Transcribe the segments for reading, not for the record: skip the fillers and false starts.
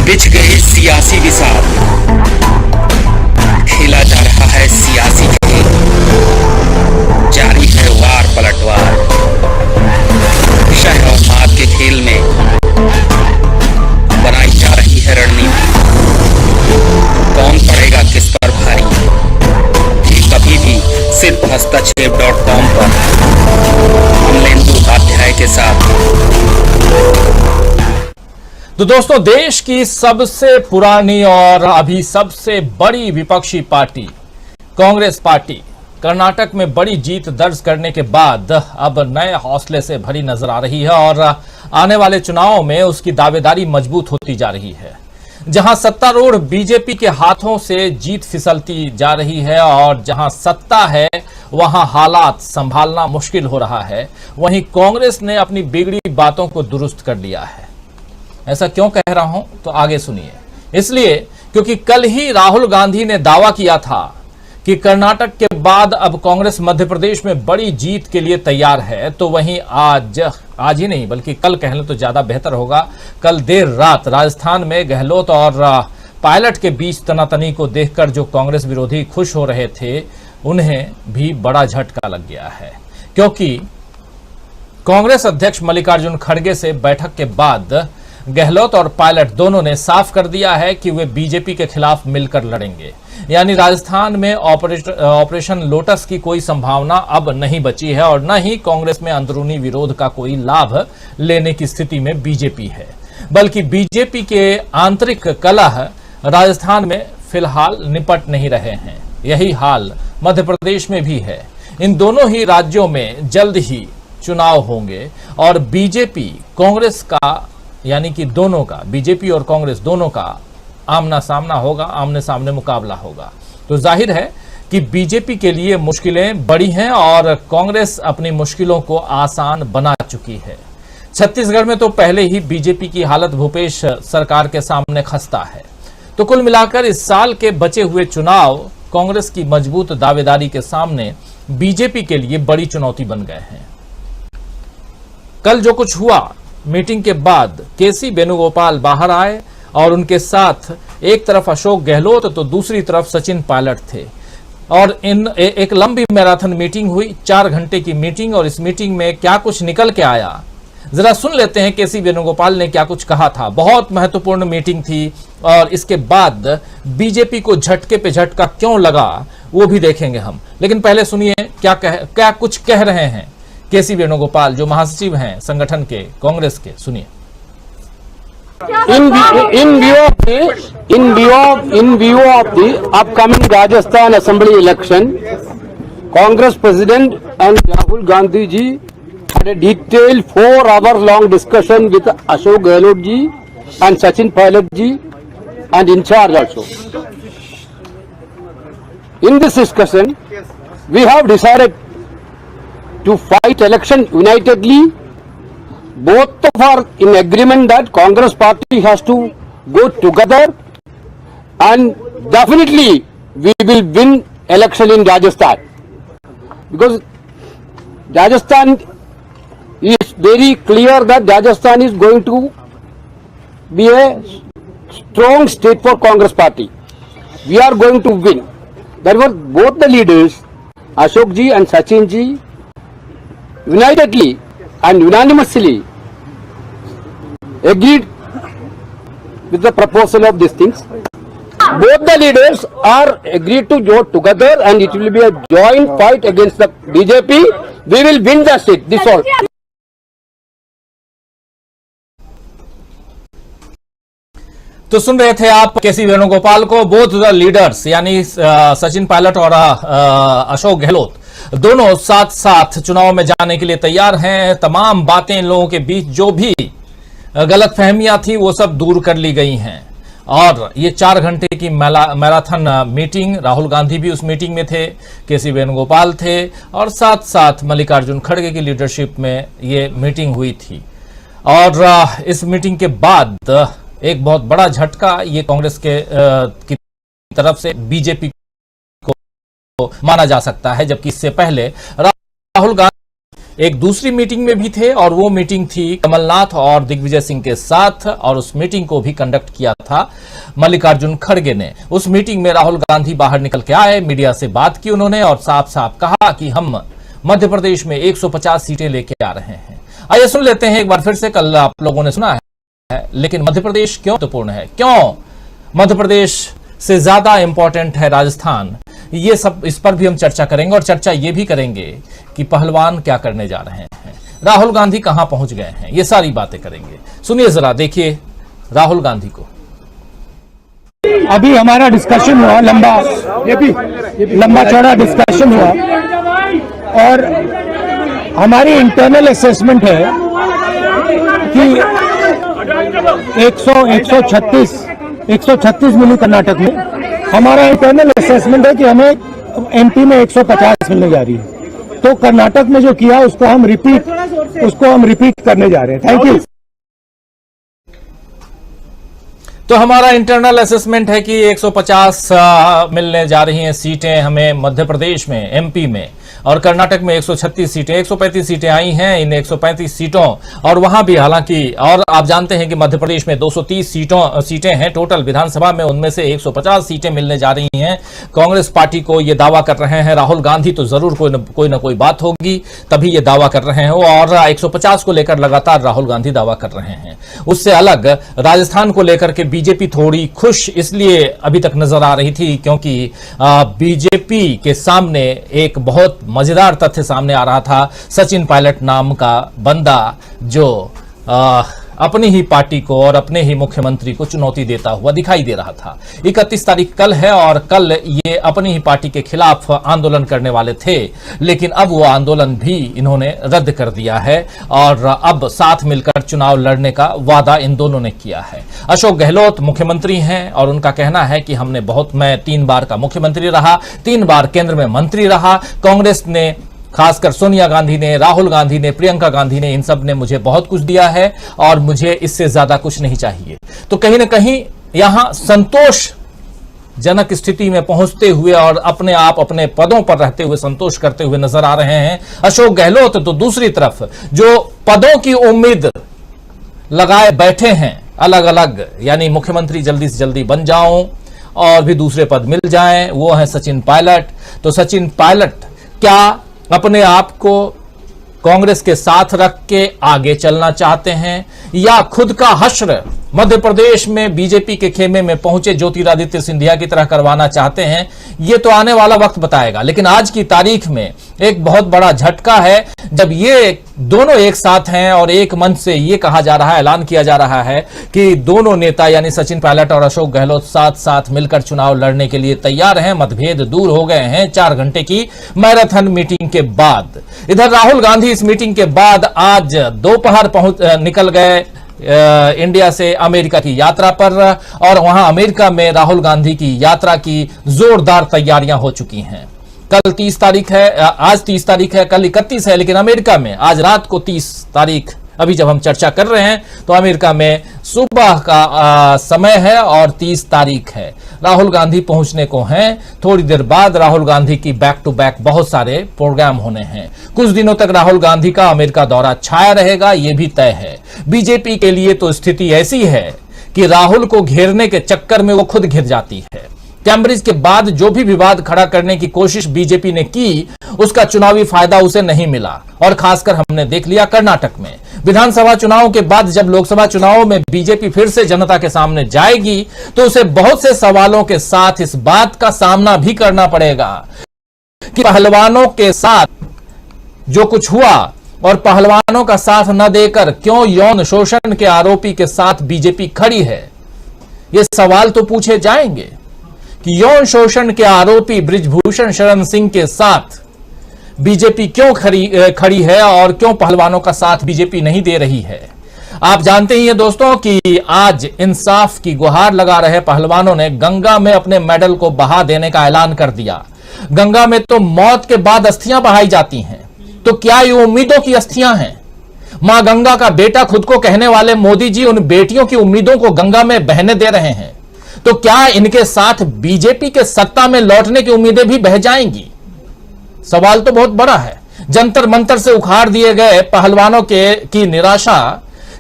बिछ गए सियासी विसार, खेला जा रहा है सियासी खेल, जारी है वार पलटवार। शह और मात के खेल में बनाई जा रही है रणनीति। कौन पड़ेगा किस पर भारी, कभी भी सिर्फ हस्तक्षेप.com पर अमलेंदु उपाध्याय के साथ। तो दोस्तों, देश की सबसे पुरानी और अभी सबसे बड़ी विपक्षी पार्टी कांग्रेस पार्टी कर्नाटक में बड़ी जीत दर्ज करने के बाद अब नए हौसले से भरी नजर आ रही है और आने वाले चुनावों में उसकी दावेदारी मजबूत होती जा रही है। जहां सत्तारूढ़ बीजेपी के हाथों से जीत फिसलती जा रही है और जहां सत्ता है वहां हालात संभालना मुश्किल हो रहा है, वहीं कांग्रेस ने अपनी बिगड़ी बातों को दुरुस्त कर लिया है। ऐसा क्यों कह रहा हूं तो आगे सुनिए। इसलिए क्योंकि कल ही राहुल गांधी ने दावा किया था कि कर्नाटक के बाद अब कांग्रेस मध्य प्रदेश में बड़ी जीत के लिए तैयार है। तो वहीं आज ही नहीं बल्कि कल कह लें तो ज्यादा बेहतर होगा, कल देर रात राजस्थान में गहलोत और पायलट के बीच तनातनी को देखकर जो कांग्रेस विरोधी खुश हो रहे थे, उन्हें भी बड़ा झटका लग गया है। क्योंकि कांग्रेस अध्यक्ष मल्लिकार्जुन खड़गे से बैठक के बाद गहलोत और पायलट दोनों ने साफ कर दिया है कि वे बीजेपी के खिलाफ मिलकर लड़ेंगे। यानी राजस्थान में ऑपरेशन लोटस की कोई संभावना अब नहीं बची है और न ही कांग्रेस में अंदरूनी विरोध का कोई लाभ लेने की स्थिति में बीजेपी है, बल्कि बीजेपी के आंतरिक कलह राजस्थान में फिलहाल निपट नहीं रहे हैं। यही हाल मध्य प्रदेश में भी है। इन दोनों ही राज्यों में जल्द ही चुनाव होंगे और बीजेपी कांग्रेस का यानी कि दोनों का, बीजेपी और कांग्रेस दोनों का आमना सामना होगा, आमने सामने मुकाबला होगा। तो जाहिर है कि बीजेपी के लिए मुश्किलें बड़ी हैं और कांग्रेस अपनी मुश्किलों को आसान बना चुकी है। छत्तीसगढ़ में तो पहले ही बीजेपी की हालत भूपेश सरकार के सामने खस्ता है। तो कुल मिलाकर इस साल के बचे हुए चुनाव कांग्रेस की मजबूत दावेदारी के सामने बीजेपी के लिए बड़ी चुनौती बन गए हैं। कल जो कुछ हुआ, मीटिंग के बाद केसी वेणुगोपाल बाहर आए और उनके साथ एक तरफ अशोक गहलोत तो दूसरी तरफ सचिन पायलट थे और एक लंबी मैराथन मीटिंग हुई, 4 घंटे की मीटिंग। और इस मीटिंग में क्या कुछ निकल के आया, जरा सुन लेते हैं केसी वेणुगोपाल ने क्या कुछ कहा था। बहुत महत्वपूर्ण मीटिंग थी और इसके बाद बीजेपी को झटके पे झटका क्यों लगा वो भी देखेंगे हम। लेकिन पहले सुनिए क्या कुछ कह रहे हैं केसी वेणुगोपाल, जो महासचिव हैं संगठन के कांग्रेस के। सुनिए। In view of the upcoming Rajasthan Assembly election, Congress President and Rahul Gandhi ji had a detailed 4-hour-long discussion with Ashok Gehlot ji and Sachin Pilot ji and in charge also. In this discussion, we have decided to fight election unitedly. Both of are in agreement that Congress party has to go together and definitely we will win election in Rajasthan, because Rajasthan is very clear that Rajasthan is going to be a strong state for Congress party. We are going to win. Therefore, both the leaders, Ashok ji and Sachin ji, unitedly and unanimously agreed with the proposal of these things. Both the leaders are agreed to go together and it will be a joint fight against the BJP. We will win the seat. This all. तो सुन रहे थे आप केसी वेणुगोपाल को। Both the leaders यानी सचिन पायलट और अशोक गहलोत दोनों साथ साथ चुनाव में जाने के लिए तैयार हैं। तमाम बातें इन लोगों के बीच जो भी गलतफहमियां थी वो सब दूर कर ली गई हैं और ये 4 घंटे की मैराथन मीटिंग, राहुल गांधी भी उस मीटिंग में थे, केसी वेणुगोपाल थे और साथ साथ मल्लिकार्जुन खड़गे की लीडरशिप में ये मीटिंग हुई थी। और इस मीटिंग के बाद एक बहुत बड़ा झटका ये कांग्रेस की तरफ से बीजेपी को माना जा सकता है, जबकि इससे पहले राहुल गांधी एक दूसरी मीटिंग में भी थे और वो मीटिंग थी कमलनाथ और दिग्विजय सिंह के साथ, और उस मीटिंग को भी कंडक्ट किया था मल्लिकार्जुन खड़गे ने। उस मीटिंग में राहुल गांधी बाहर निकल के आए, मीडिया से बात की उन्होंने और साफ साफ कहा कि हम मध्य प्रदेश में 150 सीटें लेके आ रहे हैं। आइए सुन लेते हैं एक बार फिर से, कल आप लोगों ने सुना है, लेकिन मध्य प्रदेश क्यों महत्वपूर्ण है, क्यों मध्य प्रदेश से ज्यादा इंपॉर्टेंट है राजस्थान, ये सब इस पर भी हम चर्चा करेंगे। और चर्चा ये भी करेंगे कि पहलवान क्या करने जा रहे हैं, राहुल गांधी कहां पहुंच गए हैं, ये सारी बातें करेंगे। सुनिए जरा, देखिए राहुल गांधी को। अभी हमारा डिस्कशन हुआ, लंबा चौड़ा डिस्कशन हुआ और हमारी इंटरनल असेसमेंट है कि 136 मिली कर्नाटक में। हमारा इंटरनल असेसमेंट है कि हमें एमपी में 150 मिलने जा रही है। तो कर्नाटक में जो किया उसको हम रिपीट करने जा रहे हैं। Thank you. तो हमारा इंटरनल असेसमेंट है कि 150 मिलने जा रही हैं सीटें हमें मध्य प्रदेश में, एमपी में, और कर्नाटक में 136 सीटें, 135 सीटें आई हैं इन 135 सीटों। और वहां भी हालांकि, और आप जानते हैं कि मध्य प्रदेश में 230 सीटें हैं टोटल विधानसभा में, उनमें से 150 सीटें मिलने जा रही हैं कांग्रेस पार्टी को। ये दावा कर रहे हैं राहुल गांधी, तो जरूर कोई ना कोई बात होगी तभी ये दावा कर रहे हैं, और 150 को लेकर लगातार राहुल गांधी दावा कर रहे हैं। उससे अलग राजस्थान को लेकर के बीजेपी थोड़ी खुश इसलिए अभी तक नजर आ रही थी क्योंकि बीजेपी के सामने एक बहुत मजेदार तथ्य सामने आ रहा था। सचिन पायलट नाम का बंदा जो अपनी ही पार्टी को और अपने ही मुख्यमंत्री को चुनौती देता हुआ दिखाई दे रहा था। 31 तारीख कल है और कल ये अपनी ही पार्टी के खिलाफ आंदोलन करने वाले थे, लेकिन अब वो आंदोलन भी इन्होंने रद्द कर दिया है और अब साथ मिलकर चुनाव लड़ने का वादा इन दोनों ने किया है। अशोक गहलोत मुख्यमंत्री हैं और उनका कहना है कि मैं 3 बार का मुख्यमंत्री रहा, 3 बार केंद्र में मंत्री रहा। कांग्रेस ने, खासकर सोनिया गांधी ने, राहुल गांधी ने, प्रियंका गांधी ने, इन सब ने मुझे बहुत कुछ दिया है और मुझे इससे ज्यादा कुछ नहीं चाहिए। तो कहीं ना कहीं यहां संतोषजनक स्थिति में पहुंचते हुए और अपने आप अपने पदों पर रहते हुए संतोष करते हुए नजर आ रहे हैं अशोक गहलोत। तो दूसरी तरफ जो पदों की उम्मीद लगाए बैठे हैं अलग अलग, यानी मुख्यमंत्री जल्दी से जल्दी बन जाऊं और भी दूसरे पद मिल जाएं, वो है सचिन पायलट। तो सचिन पायलट क्या अपने आप को कांग्रेस के साथ रख के आगे चलना चाहते हैं या खुद का हश्र मध्य प्रदेश में बीजेपी के खेमे में पहुंचे ज्योतिरादित्य सिंधिया की तरह करवाना चाहते हैं? ये तो आने वाला वक्त बताएगा, लेकिन आज की तारीख में एक बहुत बड़ा झटका है जब ये दोनों एक साथ हैं और एक मंच से ये कहा जा रहा है, ऐलान किया जा रहा है कि दोनों नेता यानी सचिन पायलट और अशोक गहलोत साथ साथ मिलकर चुनाव लड़ने के लिए तैयार हैं। मतभेद दूर हो गए हैं 4 घंटे की मैराथन मीटिंग के बाद। इधर राहुल गांधी इस मीटिंग के बाद आज दोपहर निकल गए इंडिया से अमेरिका की यात्रा पर, और वहां अमेरिका में राहुल गांधी की यात्रा की जोरदार तैयारियां हो चुकी हैं। कल 30 तारीख है, आज 30 तारीख है, कल 31 है, लेकिन अमेरिका में आज रात को 30 तारीख, अभी जब हम चर्चा कर रहे हैं तो अमेरिका में सुबह का समय है और 30 तारीख है। राहुल गांधी पहुंचने को हैं। थोड़ी देर बाद राहुल गांधी की बैक टू बैक बहुत सारे प्रोग्राम होने हैं। कुछ दिनों तक राहुल गांधी का अमेरिका दौरा छाया रहेगा, यह भी तय है। बीजेपी के लिए तो स्थिति ऐसी है कि राहुल को घेरने के चक्कर में वो खुद घिर जाती है। कैम्ब्रिज के बाद जो भी विवाद खड़ा करने की कोशिश बीजेपी ने की, उसका चुनावी फायदा उसे नहीं मिला, और खासकर हमने देख लिया कर्नाटक में। विधानसभा चुनाव के बाद जब लोकसभा चुनाव में बीजेपी फिर से जनता के सामने जाएगी तो उसे बहुत से सवालों के साथ इस बात का सामना भी करना पड़ेगा कि पहलवानों के साथ जो कुछ हुआ और पहलवानों का साथ न देकर क्यों यौन शोषण के आरोपी के साथ बीजेपी खड़ी है। ये सवाल तो पूछे जाएंगे कि यौन शोषण के आरोपी बृजभूषण शरण सिंह के साथ बीजेपी क्यों खड़ी है और क्यों पहलवानों का साथ बीजेपी नहीं दे रही है। आप जानते ही हैं दोस्तों कि आज इंसाफ की गुहार लगा रहे पहलवानों ने गंगा में अपने मेडल को बहा देने का ऐलान कर दिया। गंगा में तो मौत के बाद अस्थियां बहाई जाती हैं, तो क्या ये उम्मीदों की अस्थियां हैं? मां गंगा का बेटा खुद को कहने वाले मोदी जी उन बेटियों की उम्मीदों को गंगा में बहने दे रहे हैं, तो क्या इनके साथ बीजेपी के सत्ता में लौटने की उम्मीदें भी बह जाएंगी? सवाल तो बहुत बड़ा है। जंतर मंतर से उखाड़ दिए गए पहलवानों की निराशा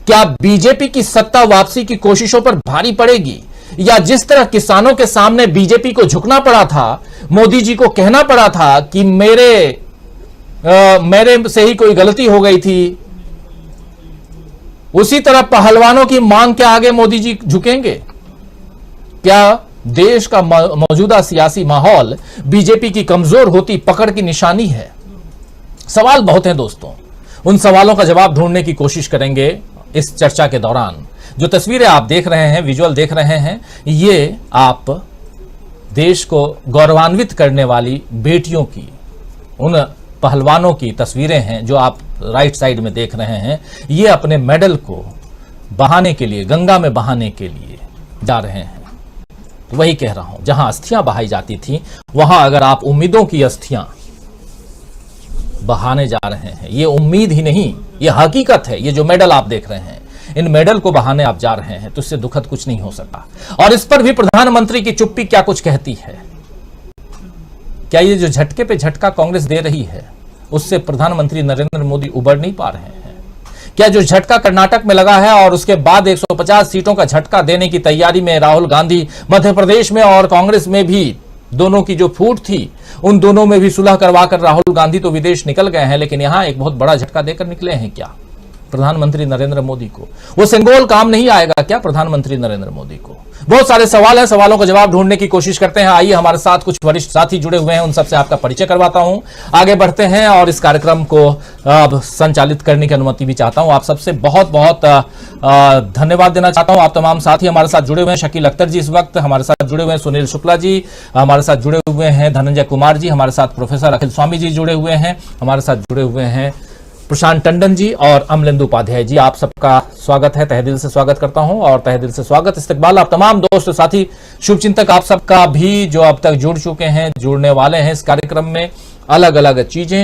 क्या बीजेपी की सत्ता वापसी की कोशिशों पर भारी पड़ेगी, या जिस तरह किसानों के सामने बीजेपी को झुकना पड़ा था, मोदी जी को कहना पड़ा था कि मेरे से ही कोई गलती हो गई थी, उसी तरह पहलवानों की मांग के आगे मोदी जी झुकेंगे? क्या देश का मौजूदा सियासी माहौल बीजेपी की कमजोर होती पकड़ की निशानी है? सवाल बहुत हैं दोस्तों, उन सवालों का जवाब ढूंढने की कोशिश करेंगे इस चर्चा के दौरान। जो तस्वीरें आप देख रहे हैं, विजुअल देख रहे हैं, ये आप देश को गौरवान्वित करने वाली बेटियों की, उन पहलवानों की तस्वीरें हैं जो आप राइट साइड में देख रहे हैं। ये अपने मेडल को बहाने के लिए, गंगा में बहाने के लिए जा रहे हैं। तो वही कह रहा हूं, जहां अस्थियां बहाई जाती थी वहां अगर आप उम्मीदों की अस्थियां बहाने जा रहे हैं, ये उम्मीद ही नहीं, ये हकीकत है। ये जो मेडल आप देख रहे हैं, इन मेडल को बहाने आप जा रहे हैं, तो इससे दुखद कुछ नहीं हो सकता। और इस पर भी प्रधानमंत्री की चुप्पी क्या कुछ कहती है? क्या ये जो झटके पे झटका कांग्रेस दे रही है, उससे प्रधानमंत्री नरेंद्र मोदी उबर नहीं पा रहे हैं? क्या जो झटका कर्नाटक में लगा है और उसके बाद 150 सीटों का झटका देने की तैयारी में राहुल गांधी मध्य प्रदेश में और कांग्रेस में भी दोनों की जो फूट थी, उन दोनों में भी सुलह करवाकर राहुल गांधी तो विदेश निकल गए हैं, लेकिन यहां एक बहुत बड़ा झटका देकर निकले हैं क्या प्रधानमंत्री नरेंद्र मोदी को? वो सिंगोल काम नहीं आएगा क्या प्रधानमंत्री नरेंद्र मोदी को? बहुत सारे सवाल हैं, सवालों का जवाब ढूंढने की कोशिश करते हैं। आइए, हमारे साथ कुछ वरिष्ठ साथी जुड़े हुए हैं, उन सबसे आपका परिचय करवाता हूं। आगे बढ़ते हैं और इस कार्यक्रम को अब संचालित करने की अनुमति भी चाहता हूं। आप सबसे बहुत बहुत धन्यवाद देना चाहता हूं। आप तमाम साथी हमारे साथ जुड़े हुए हैं। शकील अख्तर जी इस वक्त हमारे साथ जुड़े हुए हैं, सुनील शुक्ला जी हमारे साथ जुड़े हुए हैं, धनंजय कुमार जी हमारे साथ, प्रोफेसर अखिल स्वामी जी जुड़े हुए हैं, हमारे साथ जुड़े हुए हैं प्रशांत टंडन जी और अमलेंदु उपाध्याय जी। आप सबका स्वागत है, तहे दिल से स्वागत करता हूं और तहे दिल से स्वागत इस्तकबाल आप तमाम दोस्त साथी शुभचिंतक आप सबका भी जो अब तक जुड़ चुके हैं, जुड़ने वाले हैं इस कार्यक्रम में। अलग अलग चीजें,